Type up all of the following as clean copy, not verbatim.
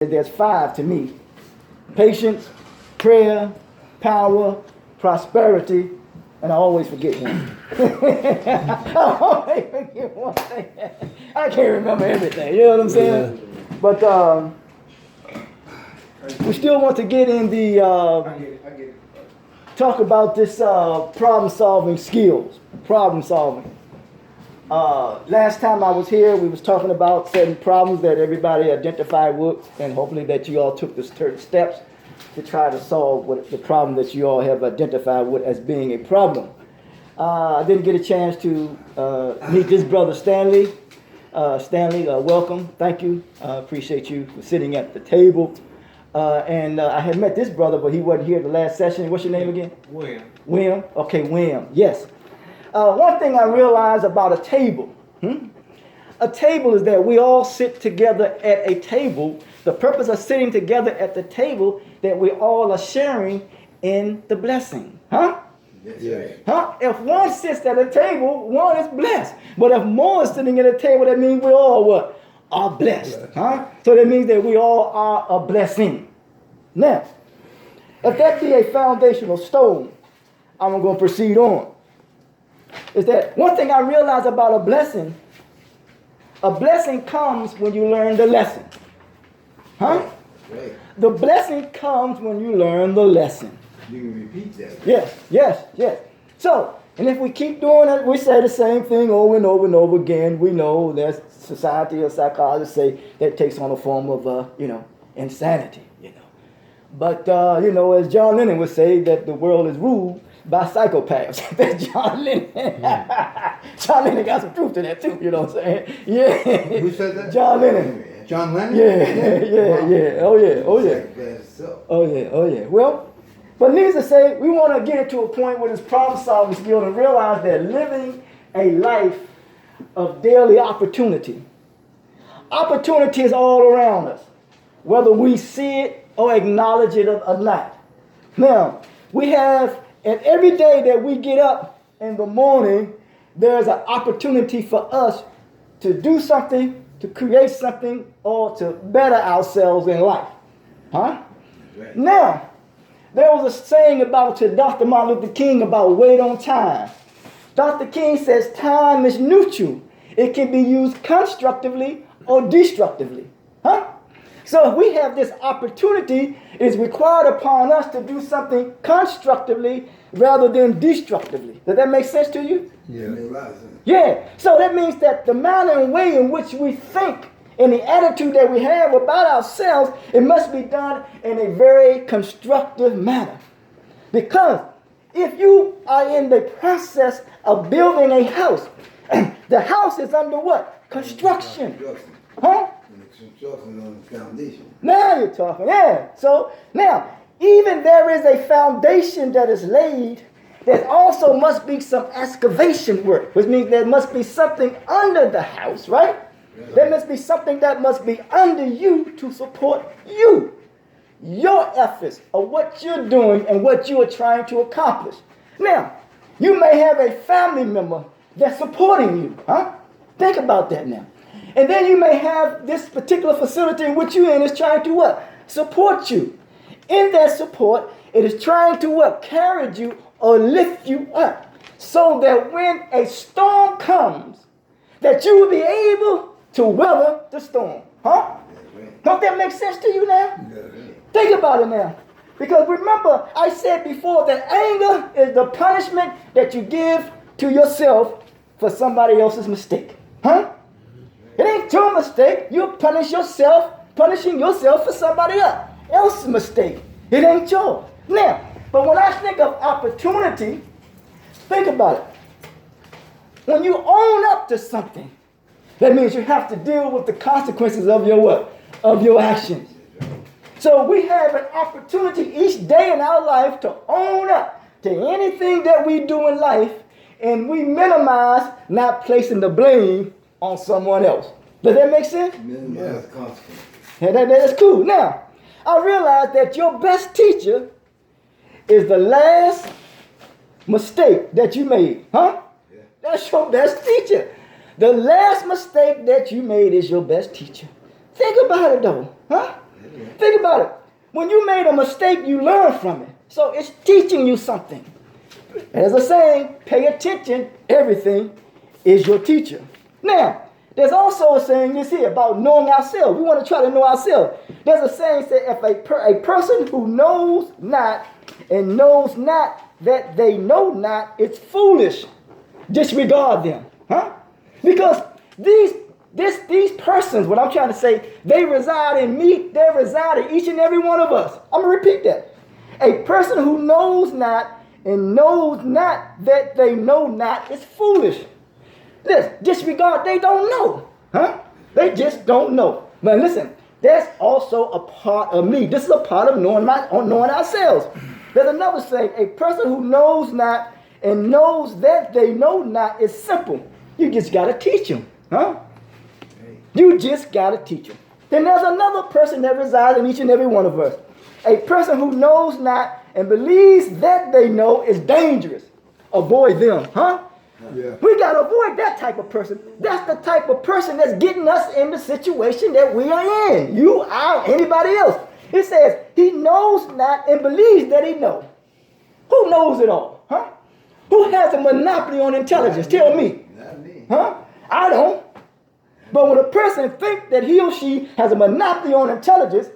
There's five to me: patience, prayer, power, prosperity, and I always forget one. I always forget one thing. I can't remember everything, you know what I'm saying? Yeah. But we still want to get in the talk about this problem-solving skills, problem-solving. Last time I was here, we was talking about certain problems that everybody identified with, and hopefully that you all took the certain steps to try to solve the problem that you all have identified with as being a problem. I didn't get a chance to meet this brother Stanley. Stanley, welcome. Thank you. Appreciate you for sitting at the table. And I had met this brother, but he wasn't here the last session. What's your name again? William. William? Okay, William. Yes. One thing I realized about a table, a table is that we all sit together at a table. The purpose of sitting together at the table, that we all are sharing in the blessing. Huh? Yes. Huh? If one sits at a table, one is blessed. But if more is sitting at a table, that means we all what? Are blessed. Huh? So that means that we all are a blessing. Now, if that be a foundational stone, I'm going to proceed on. Is that one thing I realize about a blessing comes when you learn the lesson. Huh? Right. The blessing comes when you learn the lesson. You can repeat that. Yes. So, and if we keep doing it, we say the same thing over and over and over again. We know that society or psychologists say that takes on a form of, insanity, But, as John Lennon would say, that the world is ruled by psychopaths. That John Lennon. John Lennon got some truth to that too, you know what I'm saying? Yeah. Who said that? John Lennon. John Lennon? Yeah. Oh yeah. Well, but needless to say, we want to get it to a point with this problem-solving skill and realize that living a life of daily opportunity. Opportunity is all around us, whether we see it or acknowledge it or not. Now, we have, and every day that we get up in the morning, there's an opportunity for us to do something, to create something, or to better ourselves in life. Huh? Right. Now, there was a saying about to Dr. Martin Luther King about wait on time. Dr. King says time is neutral. It can be used constructively or destructively. Huh? So if we have this opportunity, it is required upon us to do something constructively rather than destructively. Does that make sense to you? Yeah. So that means that the manner and way in which we think and the attitude that we have about ourselves, it must be done in a very constructive manner. Because if you are in the process of building a house, the house is under what? Construction. Huh? Construction on the foundation. Now you're talking, yeah. So now, even there is a foundation that is laid, there also must be some excavation work, which means there must be something under the house, right? There must be something that must be under you to support you. Your efforts of what you're doing and what you are trying to accomplish. Now, you may have a family member that's supporting you, huh? Think about that now. And then you may have this particular facility in which you're in is trying to what? Support you. In that support, it is trying to what? Carry you or lift you up so that when a storm comes, that you will be able to weather the storm. Huh? Don't that make sense to you now? Think about it now. Because remember, I said before that anger is the punishment that you give to yourself for somebody else's mistake. Huh? It ain't your mistake. You punishing yourself for somebody else's mistake. It ain't yours. Now, but when I think of opportunity, think about it. When you own up to something, that means you have to deal with the consequences of your what? Of your actions. So we have an opportunity each day in our life to own up to anything that we do in life, and we minimize not placing the blame on someone else. Does that make sense? Minimize consequences. Yeah, that's cool. Now, I realize that your best teacher is the last mistake that you made. Huh? Yeah. That's your best teacher. The last mistake that you made is your best teacher. Think about it though. Huh? Think about it. When you made a mistake, you learn from it. So it's teaching you something. As a saying, pay attention, everything is your teacher. Now, there's also a saying this here about knowing ourselves. We want to try to know ourselves. There's a saying that if a person who knows not and knows not that they know not, it's foolish. Disregard them. Huh? Because these persons, what I'm trying to say, they reside in me, they reside in each and every one of us. I'm going to repeat that. A person who knows not and knows not that they know not is foolish. This disregard, they don't know. Huh? They just don't know. But listen, that's also a part of me. This is a part of knowing ourselves. There's another saying, a person who knows not and knows that they know not is simple. You just got to teach them. Huh? You just got to teach them. Then there's another person that resides in each and every one of us. A person who knows not and believes that they know is dangerous. Avoid them. Huh? Yeah. We got to avoid that type of person. That's the type of person that's getting us in the situation that we are in. You, I, anybody else. It says he knows not and believes that he knows. Who knows it all? Huh? Who has a monopoly on intelligence? Tell me. Not me. Huh? I don't. But when a person thinks that he or she has a monopoly on intelligence,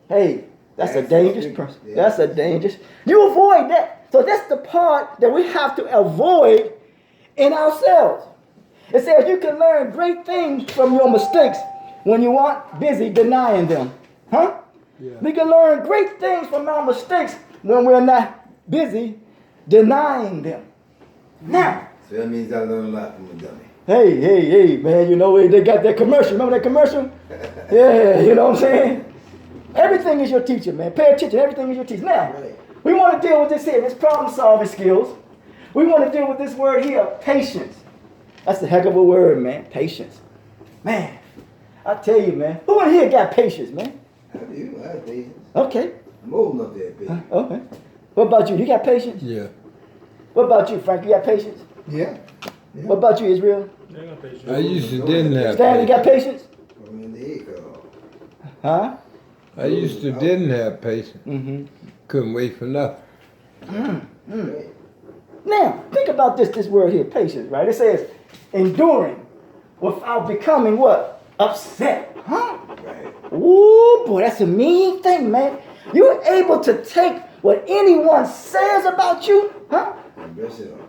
hey, that's a dangerous person. Yeah. That's a dangerous. You avoid that. So that's the part that we have to avoid in ourselves. It says you can learn great things from your mistakes when you aren't busy denying them. Huh? Yeah. We can learn great things from our mistakes when we're not busy denying them. Now, So that means I learned a lot from a dummy. hey, man, you know, they got that commercial. Remember that commercial? Yeah, you know what I'm saying? Everything is your teacher, man. Pay attention. Everything is your teacher. Now, Right. we want to deal with this here, this problem-solving skills. We want to deal with this word here, patience. That's a heck of a word, man. Patience. Man, I tell you, man. Who in here got patience, man? I do. I have patience. Okay. I'm old enough to have patience. Okay. What about you? You got patience? Yeah. What about you, Frank? You got patience? Yeah. What about you, Israel? I used to didn't have Stan, you got patience. patience? I mean, the head cut off. Huh? I used to didn't have patience. Mm-hmm. Couldn't wait for nothing. Right. Now, think about this word here, patience, right? It says enduring without becoming what? Upset. Huh? Right. Ooh, boy, that's a mean thing, man. You're able to take what anyone says about you, huh? And brush it off.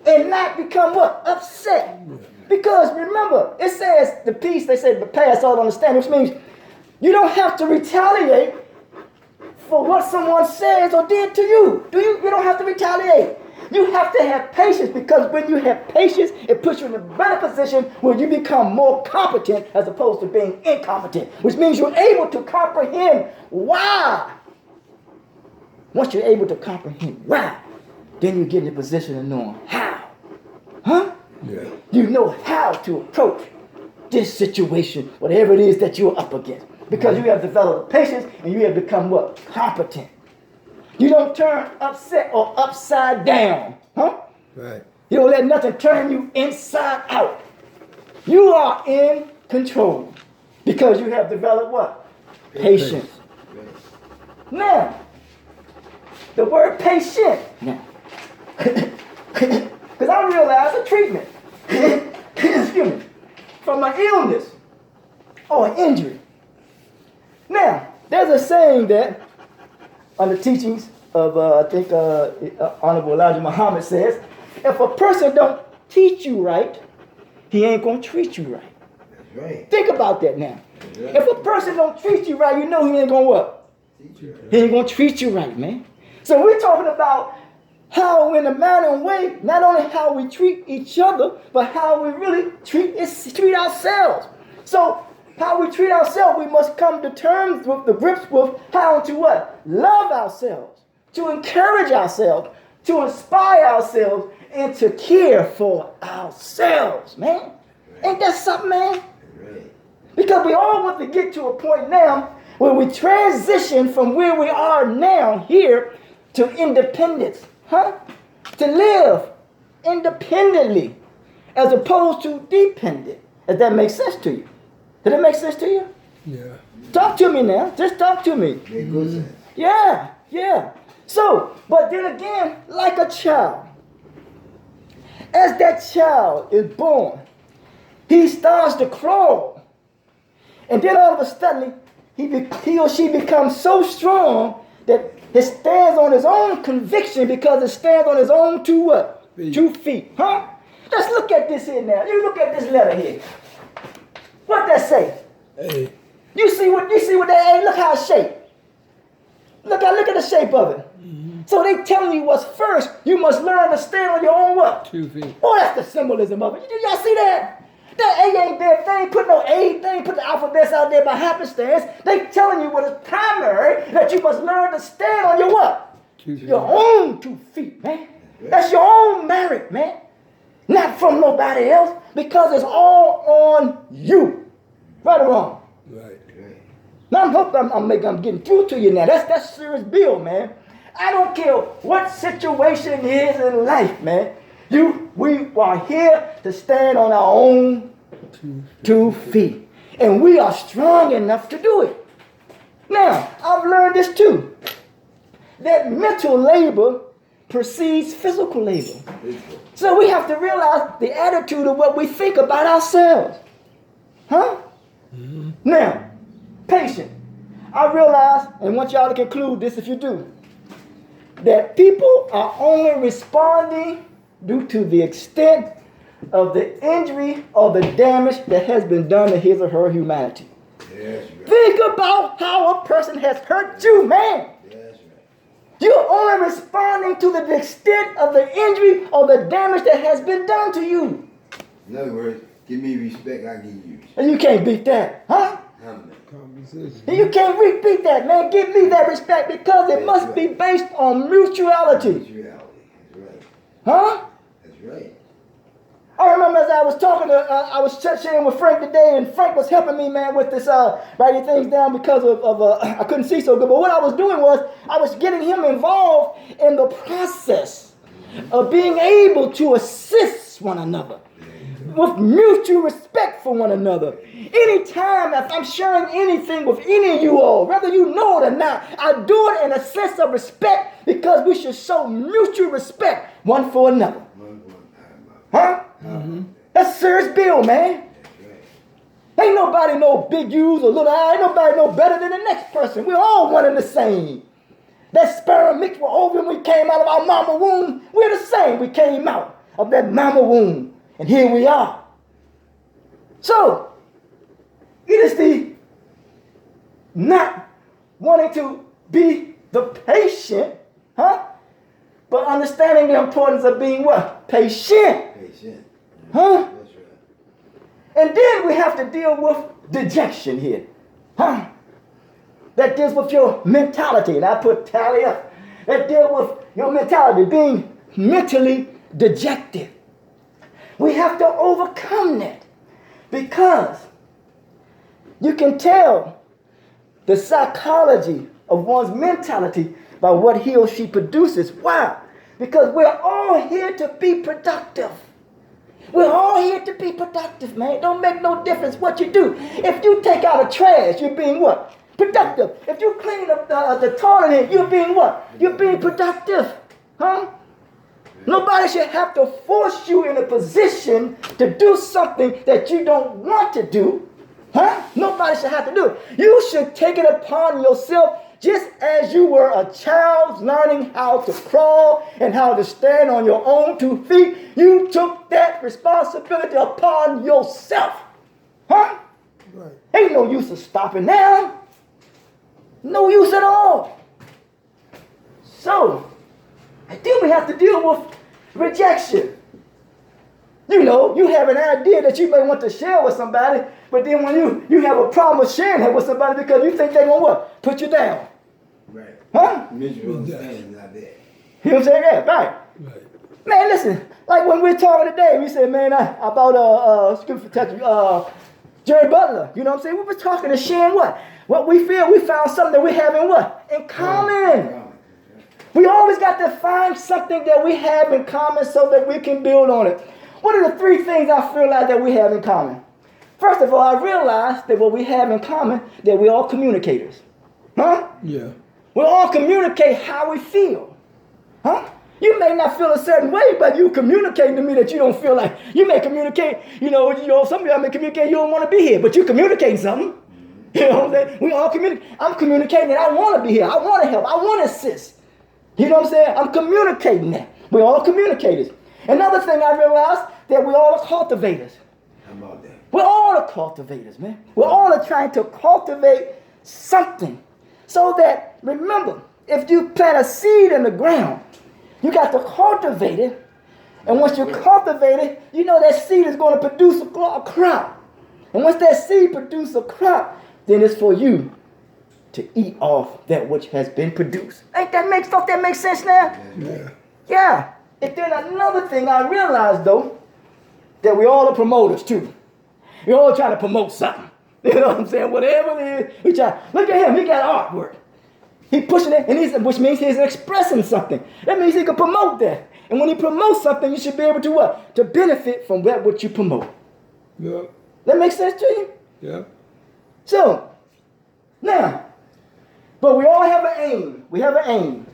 And not become what? Upset. Because remember, it says the peace, they say, but pass all understanding, which means you don't have to retaliate for what someone says or did to you. You don't have to retaliate. You have to have patience, because when you have patience, it puts you in a better position where you become more competent as opposed to being incompetent, which means you're able to comprehend why. Once you're able to comprehend why, then you get in a position of knowing how. Huh? Yeah. You know how to approach this situation, whatever it is that you're up against. Because you have developed patience and you have become what? Competent. You don't turn upset or upside down. Huh? Right. You don't let nothing turn you inside out. You are in control because you have developed what? Patience. Right. Now, the word patient. Now, because I realize a treatment, excuse me, from an illness or an injury. Now, there's a saying that on the teachings of, I think, Honorable Elijah Muhammad says, if a person don't teach you right, he ain't going to treat you right. That's right. Think about that now. That's right. If a person don't treat you right, you know he ain't going to what? Teacher. He ain't going to treat you right, man. So we're talking about how in a manner and way, not only how we treat each other, but how we really treat ourselves. So how we treat ourselves, we must come to terms with the grips with how to what? Love ourselves, to encourage ourselves, to inspire ourselves, and to care for ourselves, man. Ain't that something, man? Right. Because we all want to get to a point now where we transition from where we are now here to independence, huh? To live independently as opposed to dependent. If that makes sense to you. Did it make sense to you? Yeah. Talk to me now. Just talk to me. Make good sense. Yeah, yeah. So, but then again, like a child, as that child is born, he starts to crawl. And then all of a sudden, he or she becomes so strong that he stands on his own conviction because it stands on his own two what? Feet. 2 feet. Huh? Let's look at this here now. You look at this letter here. What that say? Hey, You see what that ain't? Look how it's shaped. Look at the shape of it. So they telling you what's first. You must learn to stand on your own what? 2 feet. Oh, that's the symbolism of it. Y'all see that? That A ain't there. They ain't put no A. They ain't put the alphabets out there by happenstance. They telling you what is primary, that you must learn to stand on your what? 2 feet. Your own 2 feet, man. That's your own merit, man. Not from nobody else, because it's all on you. Right or wrong? Right. Right. Now I'm getting through to you now. That's serious bill, man. I don't care what situation is in life, man. We are here to stand on our own 2 feet. And we are strong enough to do it. Now, I've learned this too. That mental labor precedes physical labor. So we have to realize the attitude of what we think about ourselves. Huh? Now, patient. I realize, and want y'all to conclude this if you do, that people are only responding due to the extent of the injury or the damage that has been done to his or her humanity. Yes, right. Think about how a person has hurt you, man. Yes, right. You're only responding to the extent of the injury or the damage that has been done to you. In other words, give me respect, I give you respect. And you can't beat that, huh? Amen. Conversation. And you can't repeat that, man. Give me that respect because it must be based on mutuality. That's reality. That's right. Huh? That's right. I remember as I was talking to, I was sharing with Frank today, and Frank was helping me, man, with this writing things down because of I couldn't see so good. But what I was doing was I was getting him involved in the process of being able to assist one another with mutual respect for one another. Anytime if I'm sharing anything with any of you all, whether you know it or not, I do it in a sense of respect because we should show mutual respect one for another. One time out. Huh? That's serious bill, man. That's right. Ain't nobody no big U's or little I. Ain't nobody no better than the next person. We're all one and the same. That sperm mixed with ovum we came out of our mama womb. We're the same. We came out of that mama womb. And here we are. So, it is the not wanting to be the patient, huh? But understanding the importance of being what? Patient. Patient. Huh? That's right. And then we have to deal with dejection here. Huh? That deals with your mentality. And I put tally up. That deals with your mentality, being mentally dejected. We have to overcome that because you can tell the psychology of one's mentality by what he or she produces. Why? Because we're all here to be productive. We're all here to be productive, man. It don't make no difference what you do. If you take out the trash, you're being what? Productive. If you clean up the toilet, you're being what? You're being productive. Huh? Nobody should have to force you in a position to do something that you don't want to do. Huh? Nobody should have to do it. You should take it upon yourself just as you were a child learning how to crawl and how to stand on your own 2 feet. You took that responsibility upon yourself. Huh? Right. Ain't no use of stopping now. No use at all. So, and then we have to deal with rejection. You know, you have an idea that you may want to share with somebody, but then when you have a problem with sharing it with somebody because you think they're going to what? Put you down. Right. Huh? Mutual understanding is not there. You know what I'm saying? Yeah, right. Right. Man, listen, like when we're talking today, we said, man, about, excuse me for touching, Jerry Butler. You know what I'm saying? We were talking and sharing what? What we feel, we found something that we have in what? In common. We always got to find something that we have in common so that we can build on it. What are the 3 things I feel like that we have in common? First of all, I realized that what we have in common, that we're all communicators. Huh? Yeah. We all communicate how we feel. Huh? You may not feel a certain way, but you communicating to me that you don't feel like, you may communicate, some of y'all may communicate you don't want to be here, but you communicating something. You know what I'm saying? We all communicate. I'm communicating that I want to be here. I want to help. I want to assist. You know what I'm saying? I'm communicating that. We're all communicators. Another thing I realized, that we all are cultivators. How about that? We're all the cultivators, man. We're all trying to cultivate something. So that, remember, if you plant a seed in the ground, you got to cultivate it. And once you cultivate it, you know that seed is going to produce a crop. And once that seed produces a crop, then it's for you to eat off that which has been produced. Don't that make sense now? Yeah. Yeah. And then another thing I realized, though, that we all are promoters, too. We're all trying to promote something. You know what I'm saying? Whatever it is, we try. Look at him. He got artwork. He's pushing it, and which means he's expressing something. That means he can promote that. And when he promotes something, you should be able to what? To benefit from that which you promote. Yeah. That makes sense to you? Yeah. So, now, but we all have an aim. We have an aim.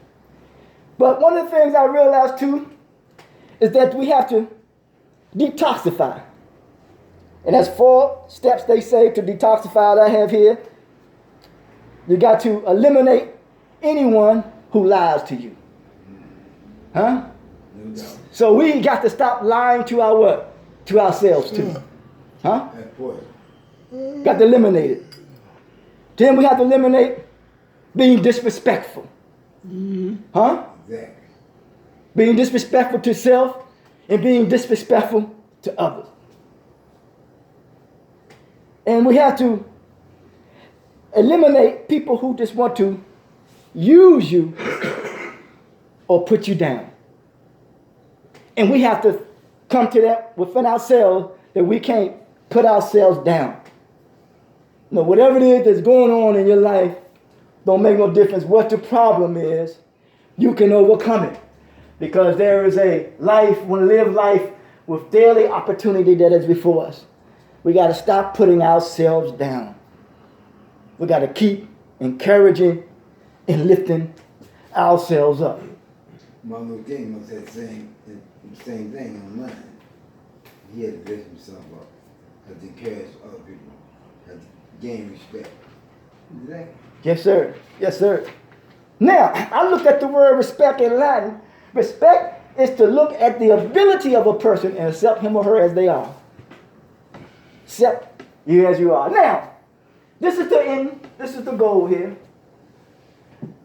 But one of the things I realized, too, is that we have to detoxify. And that's 4 steps they say to detoxify that I have here. You got to eliminate anyone who lies to you. Huh? No doubt. So we got to stop lying to our what? To ourselves too. Huh? That's important. Got to eliminate it. Then we have to eliminate being disrespectful. Huh? Exactly. Being disrespectful to self and being disrespectful to others. And we have to eliminate people who just want to use you or put you down. And we have to come to that within ourselves that we can't put ourselves down. No, whatever it is that's going on in your life, don't make no difference what the problem is, you can overcome it. Because there is a life, we want to live life with daily opportunity that is before us. We got to stop putting ourselves down. We got to keep encouraging and lifting ourselves up. Martin Luther King must have the same thing online. He had to lift himself up, had to encourage other people, had to gain respect. Exactly. Yes, sir. Yes, sir. Now, I looked at the word respect in Latin. Respect is to look at the ability of a person and accept him or her as they are. Accept you as you are. Now, this is the end. This is the goal here.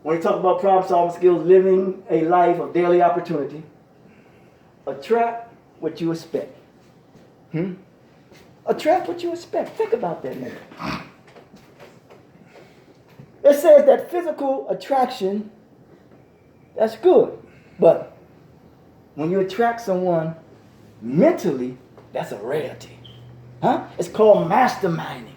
When you talk about problem-solving skills, living a life of daily opportunity, attract what you expect. Attract what you expect. Think about that, man. It says that physical attraction, that's good. But when you attract someone mentally, that's a rarity. Huh? It's called masterminding.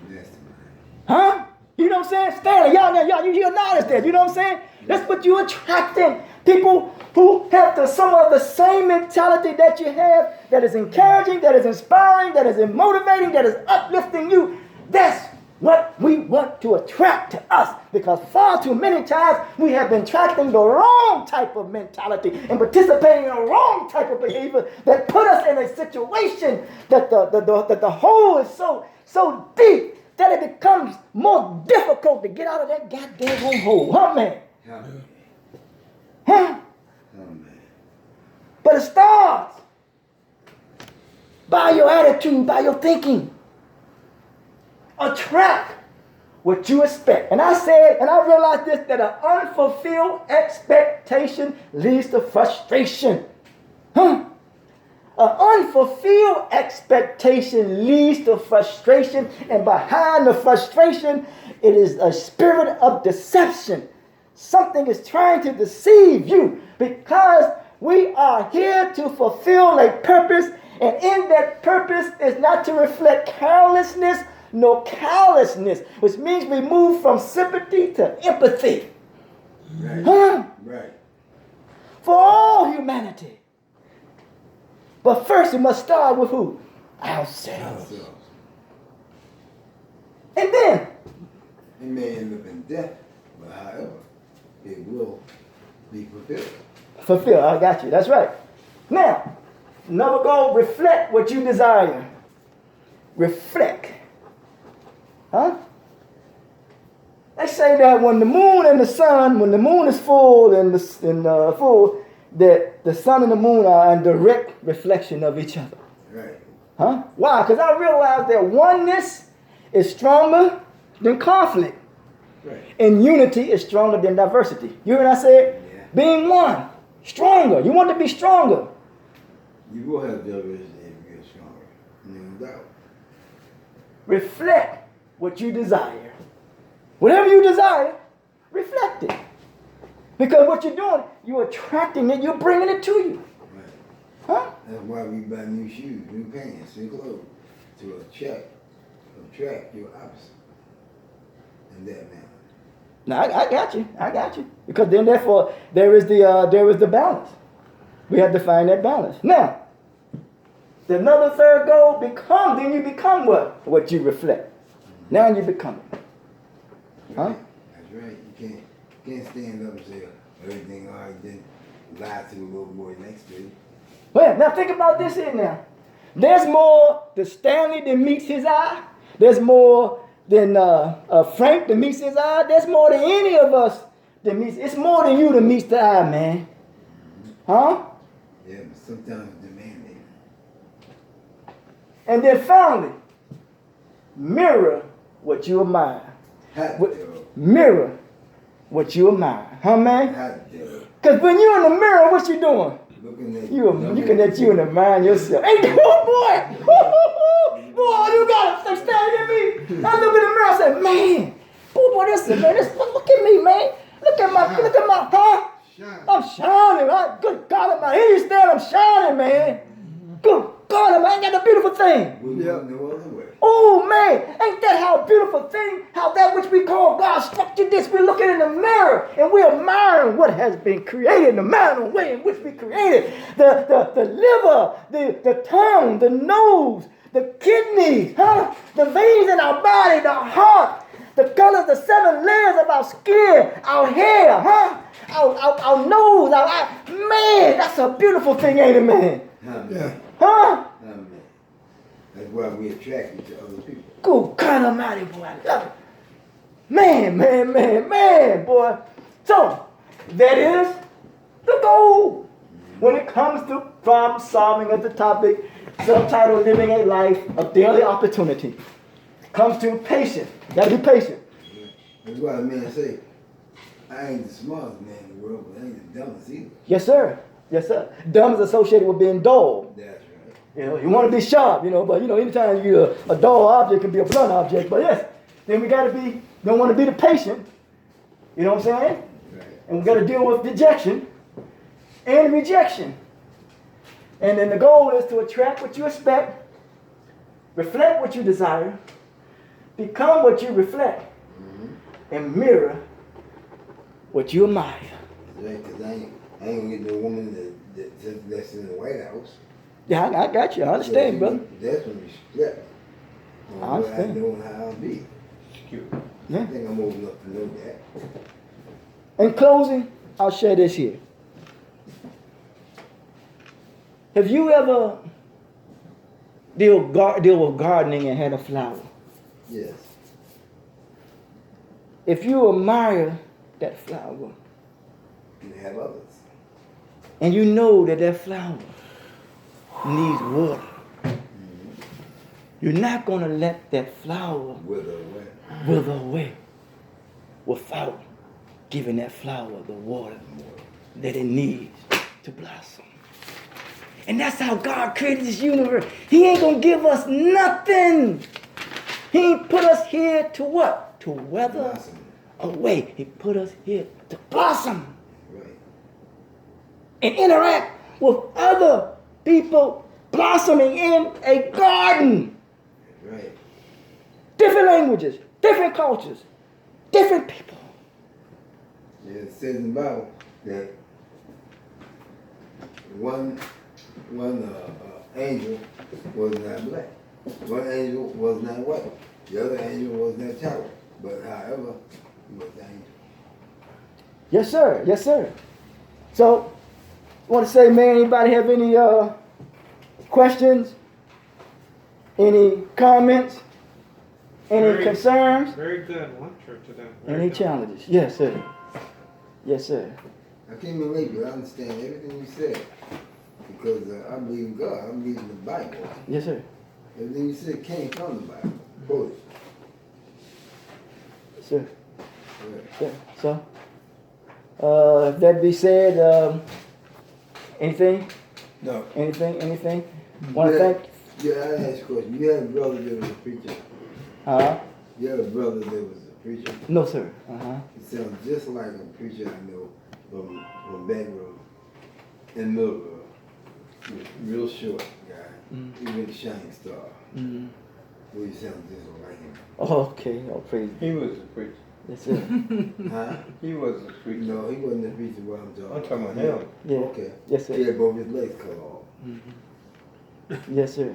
Huh? You know what I'm saying? Stanley, y'all, you acknowledge that. You know what I'm saying? That's what you're attracting. People who have some of the same mentality that you have, that is encouraging, that is inspiring, that is motivating, that is uplifting you. That's what we want to attract to us. Because far too many times we have been attracting the wrong type of mentality and participating in the wrong type of behavior that put us in a situation that the hole is so deep that it becomes more difficult to get out of that goddamn hole. Huh, man? Yeah. Huh? Oh, man. But it starts by your attitude, by your thinking. Attract what you expect. And I said, and I realized this, that an unfulfilled expectation leads to frustration. An unfulfilled expectation leads to frustration, and behind the frustration, it is a spirit of deception. Something is trying to deceive you because we are here to fulfill a purpose, and in that purpose is not to reflect carelessness nor callousness, which means we move from sympathy to empathy. Right. Right. For all humanity. But first, we must start with who? Ourselves. And then, It may end up in death, but however, it will be fulfilled. fulfill. I got you. That's right. Now, another goal, reflect what you desire. Reflect. Huh? They say that when the moon and the sun, when the moon is full that the sun and the moon are in direct reflection of each other. Right. Huh? Why? Because I realized that oneness is stronger than conflict. Right. And unity is stronger than diversity. You hear what I said? Yeah. Being one, stronger. You want to be stronger. You will have diversity if you're stronger. No doubt. Reflect what you desire. Whatever you desire, reflect it. Because what you're doing, you're attracting it, you're bringing it to you. Right. Huh? That's why we buy new shoes, new pants, new clothes to attract your opposite. In that manner. Now I got you. I got you. Because then therefore there is the balance. We have to find that balance. Now, another third goal then you become what? What you reflect. Now you become it. Huh? That's right. You can't stand up and say everything all right, then lie to the little boy next to you. Well, now think about this here now. There's more to Stanley that meets his eye. There's more than Frank that meets his eye. There's more than any of us that meets. It's more than you that meets the eye, man. Huh? Yeah, but sometimes demanding. And then finally, mirror what you admire. Hot What- dog. Mirror what you admire. Huh, man? Hot dog. Because when you're in the mirror, what you doing? Looking at You looking at you and admiring yourself. Hey, oh boy! Boy, you got it. Stay staring at me. I look in the mirror. I said, man, boy, this is man. Look at me, man. Look at my, huh? Shine. I'm shining. Right? Good God, my here you stand. I'm shining, man. Good God, I ain't got a beautiful thing. We look no other way. Oh man, ain't that how beautiful thing? How that which we call God structured this? We're looking in the mirror and we're admiring what has been created, the manner and way in which we created. The liver, the tongue, the nose, the kidneys, huh? The veins in our body, the heart, the colors, the 7 layers of our skin, our hair, huh? Our nose, our eye. Man, that's a beautiful thing, ain't it, man? Yeah. Huh? Amen. That's why we attract to other people. Good God Almighty, boy, I love it. Man, boy. So, that is the goal. When it comes to problem solving as the topic, subtitle Living a Life of Daily Opportunity. Comes to patience. Gotta be patient. That's why the man say, I ain't the smartest man in the world, but I ain't the dumbest either. Yes, sir. Yes, sir. Dumb is associated with being dull. That's right. You know, you want to be sharp, but anytime you a dull object can be a blunt object. But yes, then we gotta don't want to be the patient. You know what I'm saying? Right. And we got to deal with dejection and rejection. And then the goal is to attract what you expect, reflect what you desire, become what you reflect, and mirror what you admire. That's right, because I ain't gonna get no woman that's in the White House. Yeah, I got you. I understand, brother. That's when respect. I On what I understand. know and how I'll be. Yeah. I think I'm old enough to know that. In closing, I'll share this here. Have you ever deal with gardening and had a flower? Yes. If you admire that flower You have others. and you know that flower needs water, you're not going to let that flower Whether or when. wither away without giving that flower the water that it needs to blossom. And that's how God created this universe. He ain't going to give us nothing. He ain't put us here to what? To weather Blossom. away. He put us here to blossom Right. and interact with other people blossoming in a garden. Right. Different languages, different cultures, different people. Yeah, it says in the Bible that one angel was not black. One angel was not white. The other angel was in that tower. But however, he was the angel. Yes, sir. Yes, sir. So, want to say, man, anybody have any questions? Any comments? Any concerns? Very good lecture today. Any challenges? Yes, sir. Yes, sir. I can't believe you. I understand everything you said. Because I believe in God. I believe in the Bible. Yes, sir. Everything you said came from the Bible. Quote it. Yes, sir. Yeah. Yeah. So, if that be said, anything? No. Anything? Want to Yeah. thank? Yeah, I asked a question. You had a brother that was a preacher. You had a brother that was a preacher. No, sir. He sounds just like a preacher I know from back road in Millville. Real short guy. He went to Shining Star. Mm-hmm. Well, he sounds just like him. Oh, okay. Oh, praise. He was a preacher. Yes, sir. Huh? He was a preacher. No, he wasn't the preacher what I'm talking I'm talking about him. Yeah. Okay. Yes, He sir. had both his legs cut off. Yes, sir.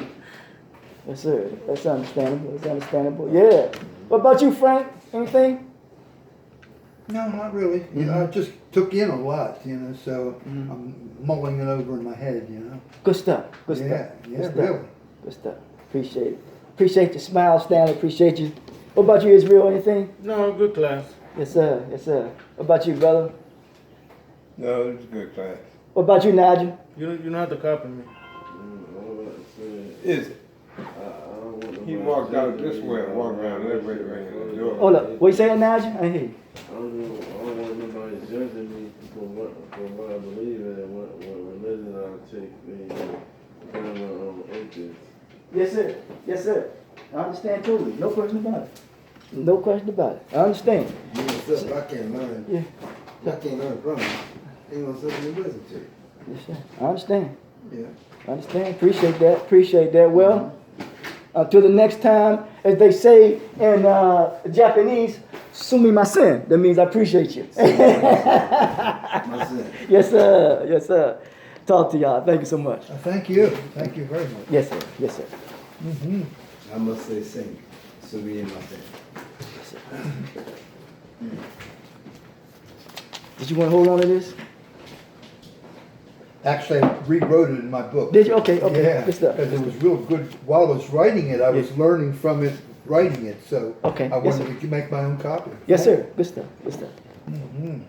Yes, sir. That's understandable. That's understandable. Yeah. What about you, Frank? Anything? No, not really. You know, I just took in a lot, you know, so I'm mulling it over in my head, you know. Good stuff. Good Yeah, stuff. yeah, Good stuff. really. Good stuff. Appreciate it. Appreciate your smile, Stanley. Appreciate you. What about you, Israel? Anything? No, good class. Yes, sir. Yes, sir. What about you, brother? No, it was a good class. What about you, Nigel? You don't have to copy me. Is it? He walked out this way and walked around that way around the door. Hold up. What you saying, Nigel? I hear you. I don't want nobody judging me for what I believe in and what religion I take. Kind of atheist. Yes, sir. Yes, sir. I understand totally. No question about it. No question about it. I understand. You know, stuff I can't learn. Yeah. I can't learn from him. Ain't no something to listen to. Yes, sir. I understand. Yeah. I understand. Appreciate that. Appreciate that. Well, until the next time, as they say in Japanese, sumimasen. That means I appreciate you. My son. Yes, sir. Yes, sir. Talk to y'all. Thank you so much. Thank you. Thank you very much. Yes, sir. Yes, sir. I must say same. So me and my son. Yes, sir. Did you want to hold on to this? Actually, I rewrote it in my book. Did you? Okay. Okay. Yeah, Good stuff. because it was real good. While I was writing it, I was Yes. learning from it, writing it. So Okay, I yes, wanted to make my own copy. Yes, sir. Good stuff. Good stuff. Mhm.